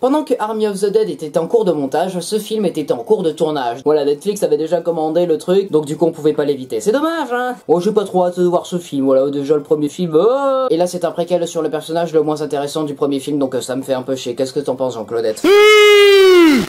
Pendant que Army of the Dead était en cours de montage, ce film était en cours de tournage. Voilà, Netflix avait déjà commandé le truc, donc du coup on pouvait pas l'éviter. C'est dommage, hein. Bon, j'ai pas trop hâte de voir ce film, voilà, déjà le premier film, Et là c'est un préquel sur le personnage le moins intéressant du premier film, donc ça me fait un peu chier. Qu'est-ce que t'en penses, Jean-Claudette?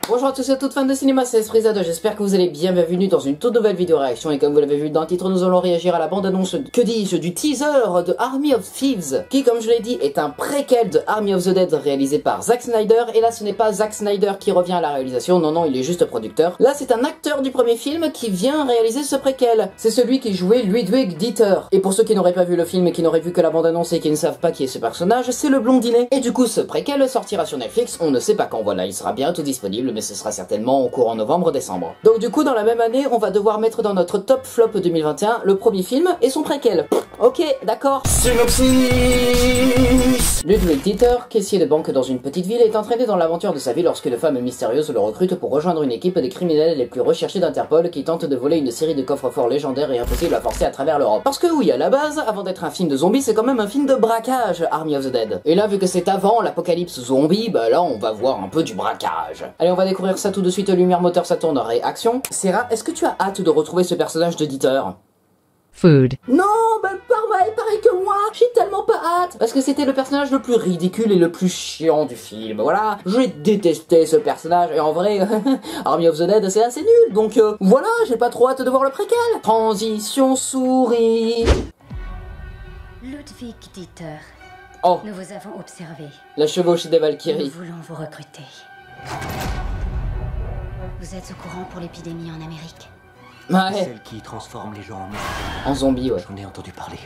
Bonjour à tous et à toutes fans de cinéma, c'est Esprizade, j'espère que vous allez bien, bienvenue dans une toute nouvelle vidéo réaction, et comme vous l'avez vu dans le titre, nous allons réagir à la bande-annonce, que dis-je, du teaser de Army of Thieves, qui comme je l'ai dit, est un préquel de Army of the Dead réalisé par Zack Snyder, et là ce n'est pas Zack Snyder qui revient à la réalisation, non, il est juste producteur. Là c'est un acteur du premier film qui vient réaliser ce préquel, c'est celui qui jouait Ludwig Dieter. Et pour ceux qui n'auraient pas vu le film et qui n'auraient vu que la bande-annonce et qui ne savent pas qui est ce personnage, c'est le blondinet. Et du coup ce préquel sortira sur Netflix, on ne sait pas quand, voilà, il sera bientôt disponible, mais ce sera certainement au courant novembre-décembre. Donc du coup dans la même année, on va devoir mettre dans notre top flop 2021 le premier film et son préquel. Ok, d'accord. Synopsis. Ludwig Dieter, caissier de banque dans une petite ville, est entraîné dans l'aventure de sa vie lorsque une femme mystérieuse le recrute pour rejoindre une équipe des criminels les plus recherchés d'Interpol qui tentent de voler une série de coffres-forts légendaires et impossibles à forcer à travers l'Europe. Parce que oui, à la base, avant d'être un film de zombies, c'est quand même un film de braquage, Army of the Dead. Et là, vu que c'est avant l'apocalypse zombie, bah là, on va voir un peu du braquage. Allez, on va découvrir ça tout de suite, lumière moteur, ça tourne, réaction. Sarah, est-ce que tu as hâte de retrouver ce personnage de Dieter? Food. Non, bah pareil que moi, j'ai tellement pas hâte. Parce que c'était le personnage le plus ridicule et le plus chiant du film, voilà. J'ai détesté ce personnage, et en vrai, Army of the Dead c'est assez nul, donc voilà, j'ai pas trop hâte de voir le préquel. Transition souris. Ludwig Dieter. Oh, Nous vous avons observé. la chevauchée des Valkyries. Nous voulons vous recruter. Vous êtes au courant pour l'épidémie en Amérique? Ouais, Celle qui transforme les gens en monstres. en zombie, ouais. J'en ai entendu parler.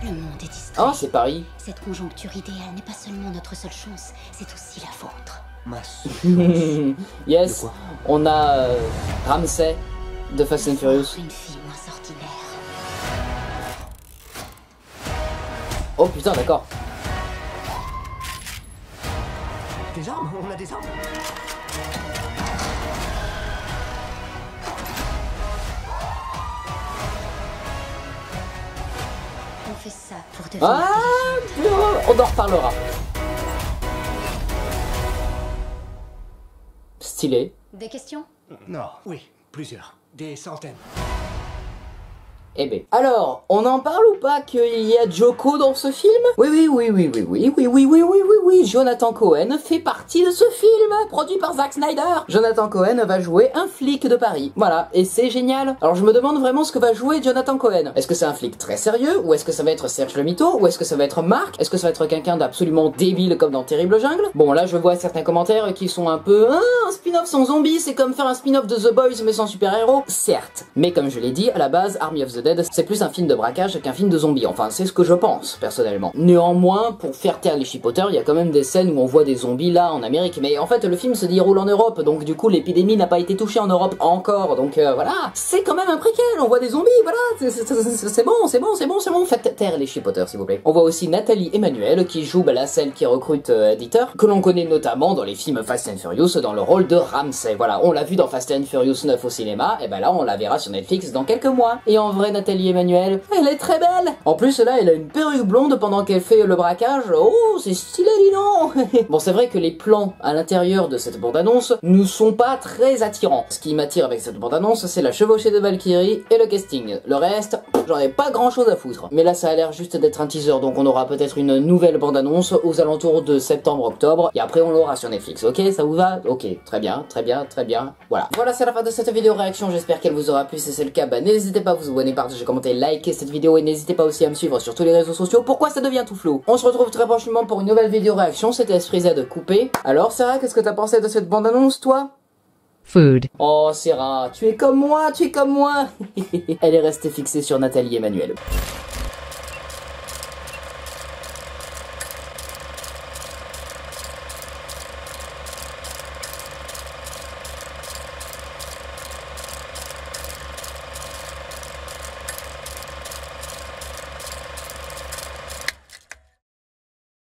Le monde est distrait. Oh, c'est Paris. Cette conjoncture idéale n'est pas seulement notre seule chance, c'est aussi la vôtre. Ma seule chance. Yes, De quoi? on a Ramsey de Fast and Furious. Une fille moins ordinaire. Oh putain, d'accord. Des armes? On a des armes? On fait ça pour devenir Ah, on en reparlera. Stylé. Des questions? Non. Oui, plusieurs. Des centaines. Eh ben. Alors, on en parle ou pas qu'il y a Joko dans ce film? Oui, Jonathan Cohen fait partie de ce film, produit par Zack Snyder. Jonathan Cohen va jouer un flic de Paris. Voilà, et c'est génial. Alors je me demande vraiment ce que va jouer Jonathan Cohen. Est-ce que c'est un flic très sérieux? Ou est-ce que ça va être Serge le Mito? Ou est-ce que ça va être Marc? Est-ce que ça va être quelqu'un d'absolument débile comme dans Terrible Jungle? Bon, là je vois certains commentaires qui sont un peu... Ah, un spin-off sans zombies, c'est comme faire un spin-off de The Boys mais sans super-héros. Certes. Mais comme je l'ai dit, à la base, Army of the Dead, c'est plus un film de braquage qu'un film de zombies. Enfin, c'est ce que je pense, personnellement. Néanmoins, pour faire taire les chipoteurs, il y a quand même des scènes où on voit des zombies là, en Amérique. Mais en fait, le film se déroule en Europe, donc du coup, l'épidémie n'a pas été touchée en Europe encore. Donc voilà, c'est quand même un préquel, on voit des zombies, voilà. C'est bon. Faites taire les chipoteurs, s'il vous plaît. On voit aussi Nathalie Emmanuel, qui joue la celle qui recrute Dieter, que l'on connaît notamment dans les films Fast and Furious, dans le rôle de Ramsey. Voilà, on l'a vu dans Fast and Furious 9 au cinéma, et ben là, on la verra sur Netflix dans quelques mois. Et en vrai, Nathalie Emmanuel, elle est très belle. En plus là, elle a une perruque blonde pendant qu'elle fait le braquage. Oh, c'est stylé, dis donc. Bon, c'est vrai que les plans à l'intérieur de cette bande-annonce ne sont pas très attirants. Ce qui m'attire avec cette bande-annonce, c'est la chevauchée de Valkyrie et le casting. Le reste, j'en ai pas grand-chose à foutre. Mais là, ça a l'air juste d'être un teaser, donc on aura peut-être une nouvelle bande-annonce aux alentours de septembre-octobre, et après on l'aura sur Netflix. Ok, ça vous va? Ok, très bien. Voilà, c'est la fin de cette vidéo réaction. J'espère qu'elle vous aura plu. Si c'est le cas, bah n'hésitez pas à vous abonner, partager, commenter, liker cette vidéo, et n'hésitez pas aussi à me suivre sur tous les réseaux sociaux. Pourquoi ça devient tout flou? On se retrouve très prochainement pour une nouvelle vidéo réaction. C'était Esprizade coupé. Alors Sarah, qu'est-ce que t'as pensé de cette bande annonce, toi? Food. Oh Sarah, tu es comme moi. Elle est restée fixée sur Nathalie Emmanuel.